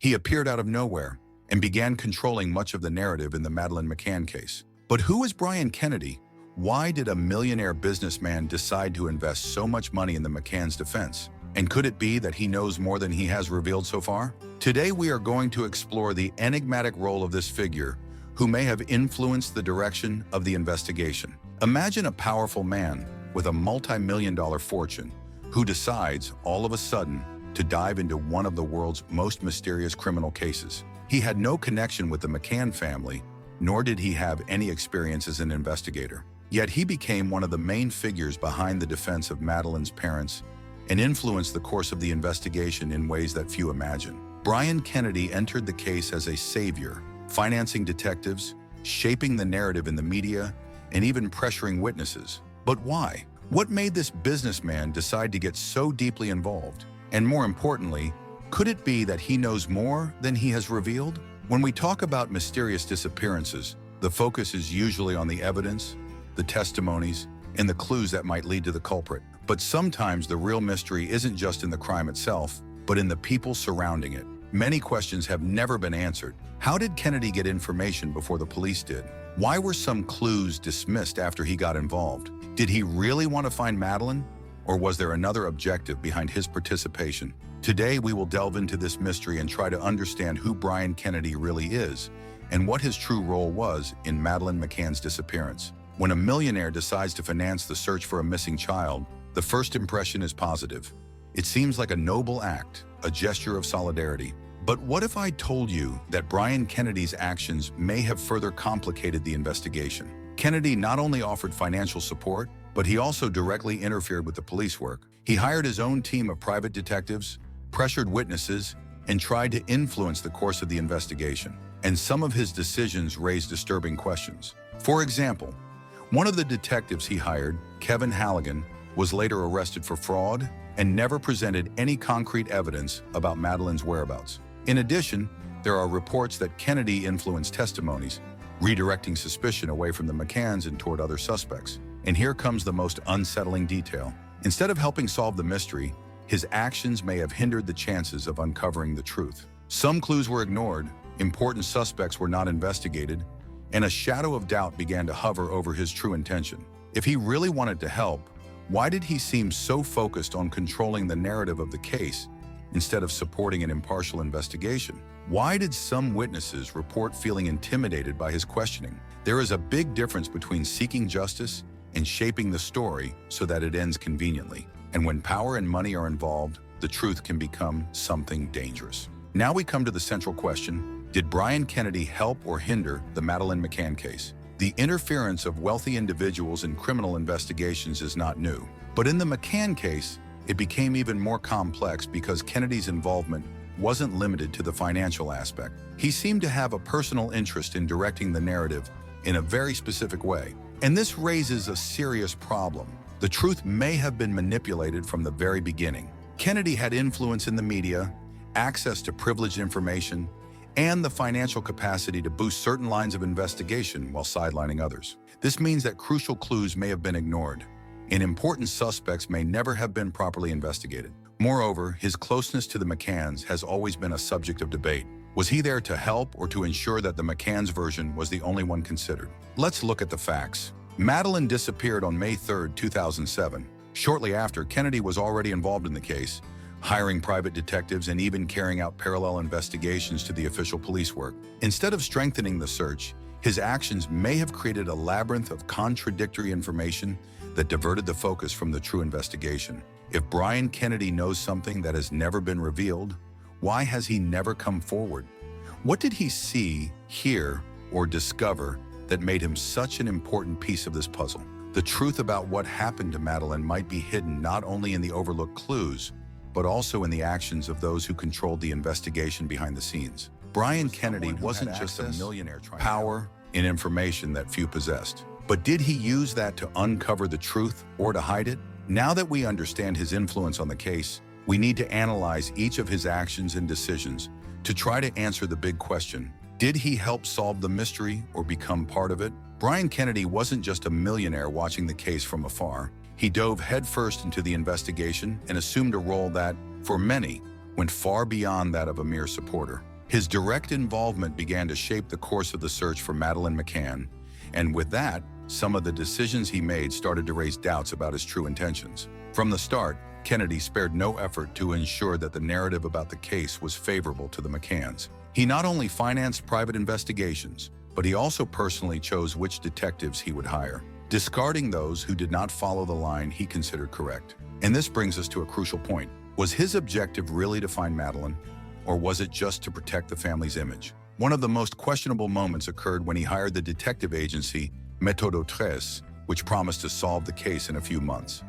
He appeared out of nowhere and began controlling much of the narrative in the Madeleine McCann case. But who is Brian Kennedy? Why did a millionaire businessman decide to invest so much money in the McCann's defense? And could it be that he knows more than he has revealed so far? Today we are going to explore the enigmatic role of this figure who may have influenced the direction of the investigation. Imagine a powerful man with a multi-million-dollar fortune who decides, all of a sudden, to dive into one of the world's most mysterious criminal cases. He had no connection with the McCann family, nor did he have any experience as an investigator. Yet he became one of the main figures behind the defense of Madeleine's parents and influenced the course of the investigation in ways that few imagine. Brian Kennedy entered the case as a savior, financing detectives, shaping the narrative in the media, and even pressuring witnesses. But why? What made this businessman decide to get so deeply involved? And more importantly, could it be that he knows more than he has revealed? When we talk about mysterious disappearances, the focus is usually on the evidence, the testimonies, and the clues that might lead to the culprit. But sometimes the real mystery isn't just in the crime itself, but in the people surrounding it. Many questions have never been answered. How did Kennedy get information before the police did? Why were some clues dismissed after he got involved? Did he really want to find Madeleine? Or was there another objective behind his participation? Today, we will delve into this mystery and try to understand who Brian Kennedy really is and what his true role was in Madeleine McCann's disappearance. When a millionaire decides to finance the search for a missing child, the first impression is positive. It seems like a noble act, a gesture of solidarity. But what if I told you that Brian Kennedy's actions may have further complicated the investigation? Kennedy not only offered financial support, but he also directly interfered with the police work. He hired his own team of private detectives, pressured witnesses, and tried to influence the course of the investigation. And some of his decisions raised disturbing questions. For example, one of the detectives he hired, Kevin Halligan, was later arrested for fraud and never presented any concrete evidence about Madeleine's whereabouts. In addition, there are reports that Kennedy influenced testimonies, redirecting suspicion away from the McCanns and toward other suspects. And here comes the most unsettling detail. Instead of helping solve the mystery, his actions may have hindered the chances of uncovering the truth. Some clues were ignored, important suspects were not investigated, and a shadow of doubt began to hover over his true intention. If he really wanted to help, why did he seem so focused on controlling the narrative of the case instead of supporting an impartial investigation? Why did some witnesses report feeling intimidated by his questioning? There is a big difference between seeking justice and shaping the story so that it ends conveniently. And when power and money are involved, the truth can become something dangerous. Now we come to the central question: did Brian Kennedy help or hinder the Madeleine McCann case? The interference of wealthy individuals in criminal investigations is not new. But in the McCann case, it became even more complex because Kennedy's involvement wasn't limited to the financial aspect. He seemed to have a personal interest in directing the narrative in a very specific way. And this raises a serious problem. The truth may have been manipulated from the very beginning. Kennedy had influence in the media, access to privileged information, and the financial capacity to boost certain lines of investigation while sidelining others. This means that crucial clues may have been ignored, and important suspects may never have been properly investigated. Moreover, his closeness to the McCanns has always been a subject of debate. Was he there to help or to ensure that the McCann's version was the only one considered? Let's look at the facts. Madeleine disappeared on May 3, 2007. Shortly after, Kennedy was already involved in the case, hiring private detectives and even carrying out parallel investigations to the official police work. Instead of strengthening the search, his actions may have created a labyrinth of contradictory information that diverted the focus from the true investigation. If Brian Kennedy knows something that has never been revealed, why has he never come forward? What did he see, hear, or discover that made him such an important piece of this puzzle? The truth about what happened to Madeleine might be hidden not only in the overlooked clues, but also in the actions of those who controlled the investigation behind the scenes. Brian Kennedy wasn't just a millionaire trying power and information that few possessed. But did he use that to uncover the truth or to hide it? Now that we understand his influence on the case, we need to analyze each of his actions and decisions to try to answer the big question: did he help solve the mystery or become part of it? Brian Kennedy wasn't just a millionaire watching the case from afar. He dove headfirst into the investigation and assumed a role that, for many, went far beyond that of a mere supporter. His direct involvement began to shape the course of the search for Madeleine McCann, and with that, some of the decisions he made started to raise doubts about his true intentions. From the start, Kennedy spared no effort to ensure that the narrative about the case was favorable to the McCanns. He not only financed private investigations, but he also personally chose which detectives he would hire, discarding those who did not follow the line he considered correct. And this brings us to a crucial point. Was his objective really to find Madeleine, or was it just to protect the family's image? One of the most questionable moments occurred when he hired the detective agency Méthode 13, which promised to solve the case in a few months.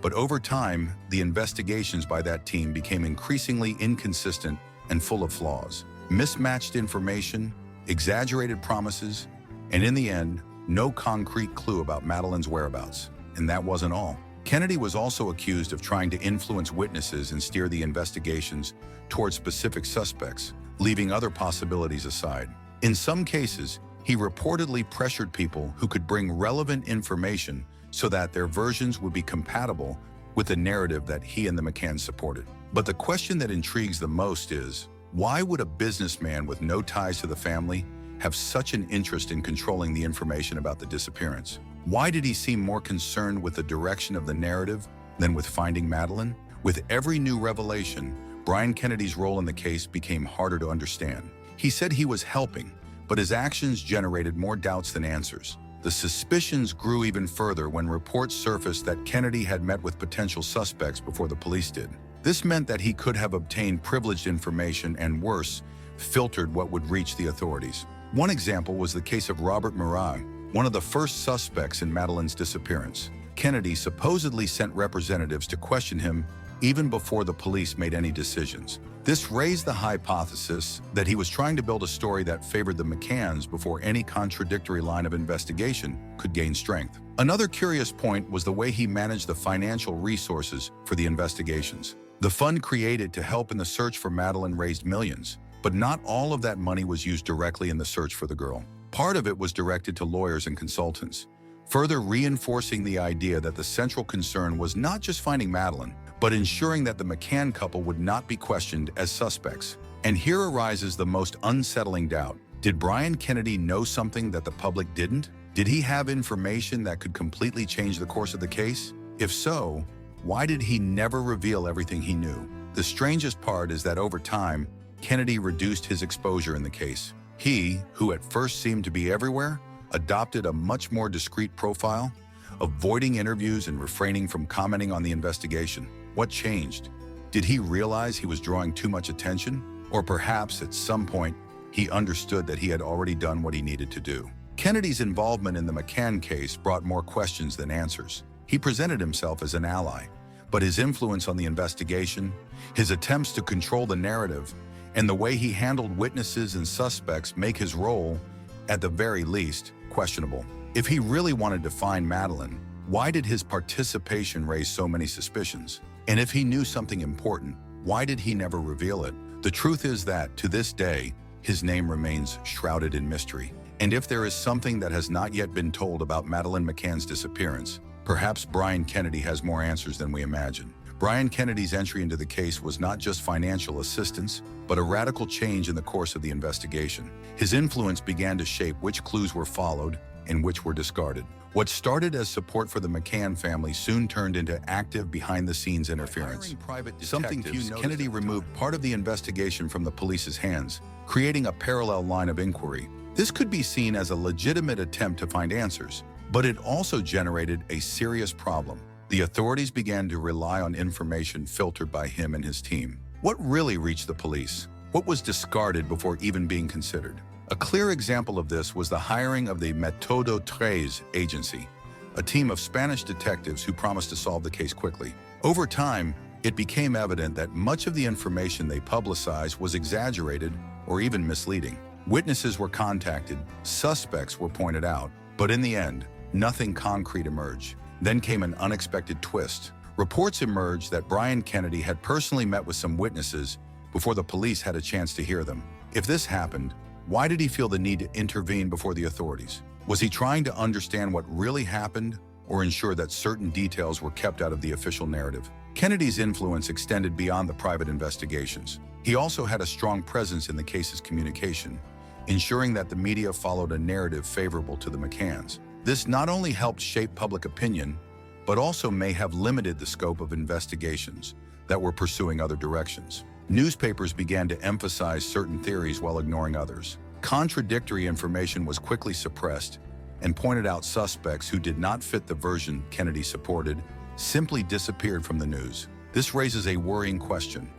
But over time, the investigations by that team became increasingly inconsistent and full of flaws. Mismatched information, exaggerated promises, and in the end, no concrete clue about Madeleine's whereabouts. And that wasn't all. Kennedy was also accused of trying to influence witnesses and steer the investigations toward specific suspects, leaving other possibilities aside. In some cases, he reportedly pressured people who could bring relevant information so that their versions would be compatible with the narrative that he and the McCanns supported. But the question that intrigues the most is, why would a businessman with no ties to the family have such an interest in controlling the information about the disappearance? Why did he seem more concerned with the direction of the narrative than with finding Madeleine? With every new revelation, Brian Kennedy's role in the case became harder to understand. He said he was helping, but his actions generated more doubts than answers. The suspicions grew even further when reports surfaced that Kennedy had met with potential suspects before the police did. This meant that he could have obtained privileged information and, worse, filtered what would reach the authorities. One example was the case of Robert Murat, one of the first suspects in Madeleine's disappearance. Kennedy supposedly sent representatives to question him even before the police made any decisions. This raised the hypothesis that he was trying to build a story that favored the McCanns before any contradictory line of investigation could gain strength. Another curious point was the way he managed the financial resources for the investigations. The fund created to help in the search for Madeleine raised millions, but not all of that money was used directly in the search for the girl. Part of it was directed to lawyers and consultants, further reinforcing the idea that the central concern was not just finding Madeleine, but ensuring that the McCann couple would not be questioned as suspects. And here arises the most unsettling doubt. Did Brian Kennedy know something that the public didn't? Did he have information that could completely change the course of the case? If so, why did he never reveal everything he knew? The strangest part is that over time, Kennedy reduced his exposure in the case. He, who at first seemed to be everywhere, adopted a much more discreet profile, avoiding interviews and refraining from commenting on the investigation. What changed? Did he realize he was drawing too much attention? Or perhaps at some point, he understood that he had already done what he needed to do. Kennedy's involvement in the McCann case brought more questions than answers. He presented himself as an ally, but his influence on the investigation, his attempts to control the narrative, and the way he handled witnesses and suspects make his role, at the very least, questionable. If he really wanted to find Madeleine, why did his participation raise so many suspicions? And if he knew something important, why did he never reveal it? The truth is that, to this day, his name remains shrouded in mystery. And if there is something that has not yet been told about Madeleine McCann's disappearance, perhaps Brian Kennedy has more answers than we imagine. Brian Kennedy's entry into the case was not just financial assistance, but a radical change in the course of the investigation. His influence began to shape which clues were followed and which were discarded. What started as support for the McCann family soon turned into active behind-the-scenes interference. Something few noticed. Kennedy removed part of the investigation from the police's hands, creating a parallel line of inquiry. This could be seen as a legitimate attempt to find answers, but it also generated a serious problem. The authorities began to rely on information filtered by him and his team. What really reached the police? What was discarded before even being considered? A clear example of this was the hiring of the Méthode 13 agency, a team of Spanish detectives who promised to solve the case quickly. Over time, it became evident that much of the information they publicized was exaggerated or even misleading. Witnesses were contacted, suspects were pointed out, but in the end, nothing concrete emerged. Then came an unexpected twist. Reports emerged that Brian Kennedy had personally met with some witnesses before the police had a chance to hear them. If this happened, why did he feel the need to intervene before the authorities? Was he trying to understand what really happened or ensure that certain details were kept out of the official narrative? Kennedy's influence extended beyond the private investigations. He also had a strong presence in the case's communication, ensuring that the media followed a narrative favorable to the McCanns. This not only helped shape public opinion, but also may have limited the scope of investigations that were pursuing other directions. Newspapers began to emphasize certain theories while ignoring others. Contradictory information was quickly suppressed and pointed out suspects who did not fit the version Kennedy supported simply disappeared from the news. This raises a worrying question.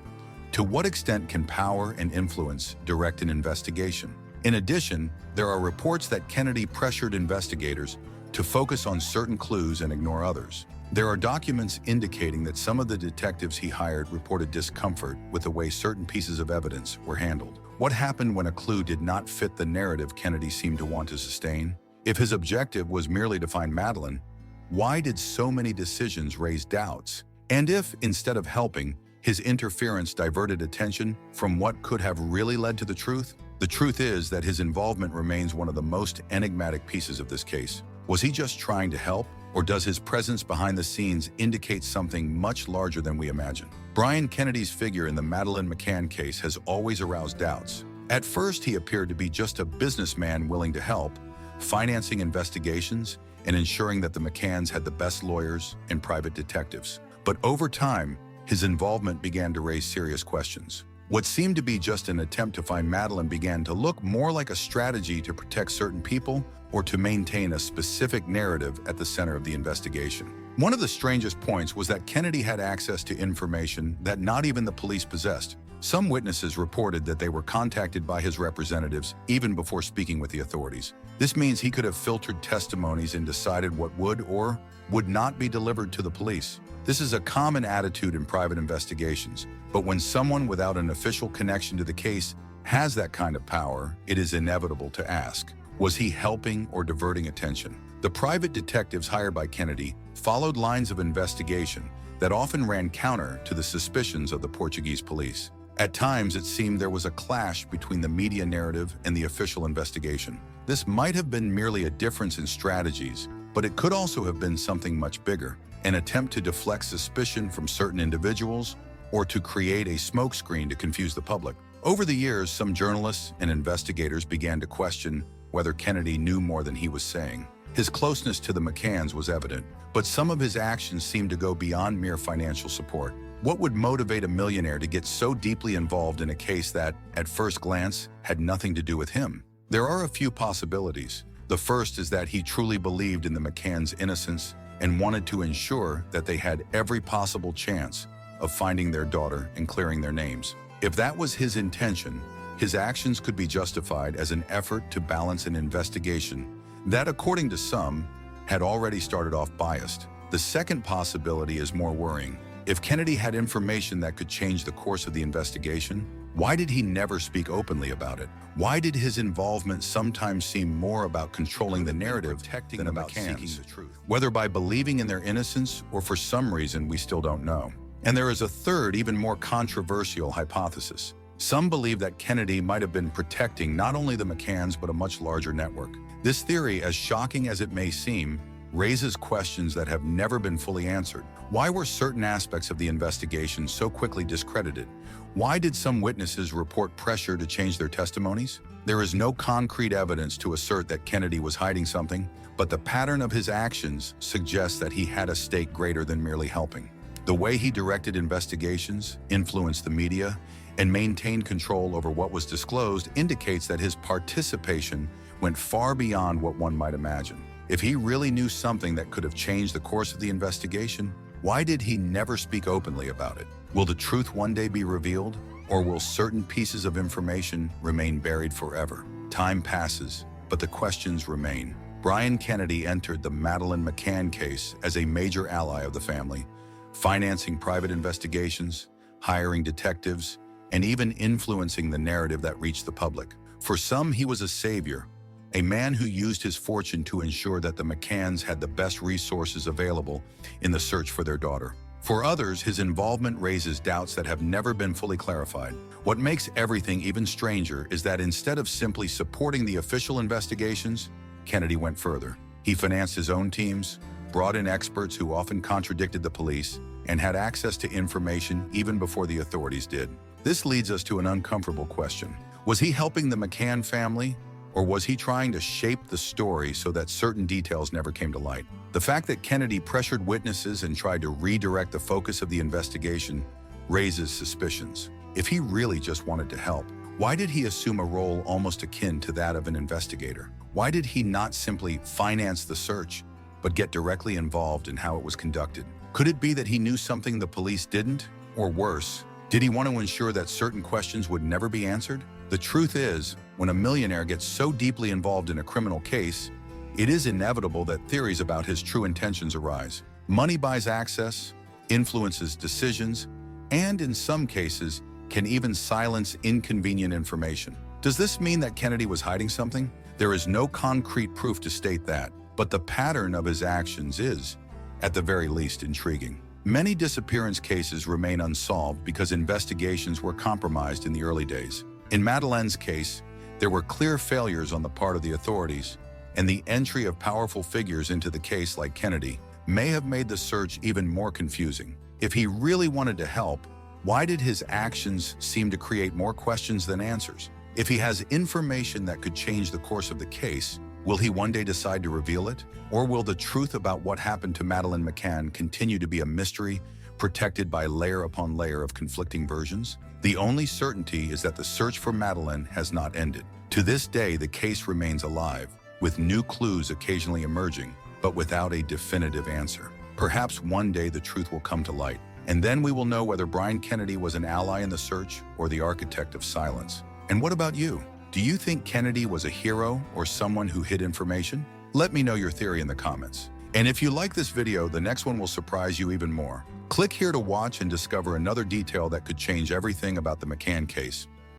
To what extent can power and influence direct an investigation? In addition, there are reports that Kennedy pressured investigators to focus on certain clues and ignore others. There are documents indicating that some of the detectives he hired reported discomfort with the way certain pieces of evidence were handled. What happened when a clue did not fit the narrative Kennedy seemed to want to sustain? If his objective was merely to find Madeleine, why did so many decisions raise doubts? And if, instead of helping, his interference diverted attention from what could have really led to the truth? The truth is that his involvement remains one of the most enigmatic pieces of this case. Was he just trying to help, or does his presence behind the scenes indicate something much larger than we imagine? Brian Kennedy's figure in the Madeleine McCann case has always aroused doubts. At first, he appeared to be just a businessman willing to help, financing investigations and ensuring that the McCanns had the best lawyers and private detectives. But over time, his involvement began to raise serious questions. What seemed to be just an attempt to find Madeleine began to look more like a strategy to protect certain people or to maintain a specific narrative at the center of the investigation. One of the strangest points was that Kennedy had access to information that not even the police possessed. Some witnesses reported that they were contacted by his representatives even before speaking with the authorities. This means he could have filtered testimonies and decided what would or would not be delivered to the police. This is a common attitude in private investigations, but when someone without an official connection to the case has that kind of power, it is inevitable to ask, was he helping or diverting attention? The private detectives hired by Kennedy followed lines of investigation that often ran counter to the suspicions of the Portuguese police. At times, it seemed there was a clash between the media narrative and the official investigation. This might have been merely a difference in strategies, but it could also have been something much bigger, an attempt to deflect suspicion from certain individuals or to create a smokescreen to confuse the public. Over the years, some journalists and investigators began to question whether Kennedy knew more than he was saying. His closeness to the McCanns was evident, but some of his actions seemed to go beyond mere financial support. What would motivate a millionaire to get so deeply involved in a case that, at first glance, had nothing to do with him? There are a few possibilities. The first is that he truly believed in the McCanns' innocence and wanted to ensure that they had every possible chance of finding their daughter and clearing their names. If that was his intention, his actions could be justified as an effort to balance an investigation that, according to some, had already started off biased. The second possibility is more worrying. If Kennedy had information that could change the course of the investigation, why did he never speak openly about it? Why did his involvement sometimes seem more about controlling the narrative than about seeking the truth? Whether by believing in their innocence or for some reason we still don't know. And there is a third, even more controversial hypothesis. Some believe that Kennedy might have been protecting not only the McCanns but a much larger network. This theory, as shocking as it may seem, raises questions that have never been fully answered. Why were certain aspects of the investigation so quickly discredited? Why did some witnesses report pressure to change their testimonies? There is no concrete evidence to assert that Kennedy was hiding something, but the pattern of his actions suggests that he had a stake greater than merely helping. The way he directed investigations, influenced the media, and maintained control over what was disclosed indicates that his participation went far beyond what one might imagine. If he really knew something that could have changed the course of the investigation, why did he never speak openly about it? Will the truth one day be revealed, or will certain pieces of information remain buried forever? Time passes, but the questions remain. Brian Kennedy entered the Madeleine McCann case as a major ally of the family, financing private investigations, hiring detectives, and even influencing the narrative that reached the public. For some, he was a savior, a man who used his fortune to ensure that the McCanns had the best resources available in the search for their daughter. For others, his involvement raises doubts that have never been fully clarified. What makes everything even stranger is that instead of simply supporting the official investigations, Kennedy went further. He financed his own teams, brought in experts who often contradicted the police, and had access to information even before the authorities did. This leads us to an uncomfortable question. Was he helping the McCann family, or was he trying to shape the story so that certain details never came to light? The fact that Kennedy pressured witnesses and tried to redirect the focus of the investigation raises suspicions. If he really just wanted to help, why did he assume a role almost akin to that of an investigator? Why did he not simply finance the search, but get directly involved in how it was conducted? Could it be that he knew something the police didn't? Or worse, did he want to ensure that certain questions would never be answered? The truth is, when a millionaire gets so deeply involved in a criminal case, it is inevitable that theories about his true intentions arise. Money buys access, influences decisions, and in some cases, can even silence inconvenient information. Does this mean that Kennedy was hiding something? There is no concrete proof to state that, but the pattern of his actions is, at the very least, intriguing. Many disappearance cases remain unsolved because investigations were compromised in the early days. In Madeleine's case, there were clear failures on the part of the authorities, and the entry of powerful figures into the case like Kennedy may have made the search even more confusing. If he really wanted to help, why did his actions seem to create more questions than answers? If he has information that could change the course of the case, will he one day decide to reveal it? Or will the truth about what happened to Madeleine McCann continue to be a mystery, protected by layer upon layer of conflicting versions? The only certainty is that the search for Madeleine has not ended. To this day, the case remains alive, with new clues occasionally emerging, but without a definitive answer. Perhaps one day the truth will come to light, and then we will know whether Brian Kennedy was an ally in the search or the architect of silence. And what about you? Do you think Kennedy was a hero or someone who hid information? Let me know your theory in the comments. And if you like this video, the next one will surprise you even more. Click here to watch and discover another detail that could change everything about the McCann case.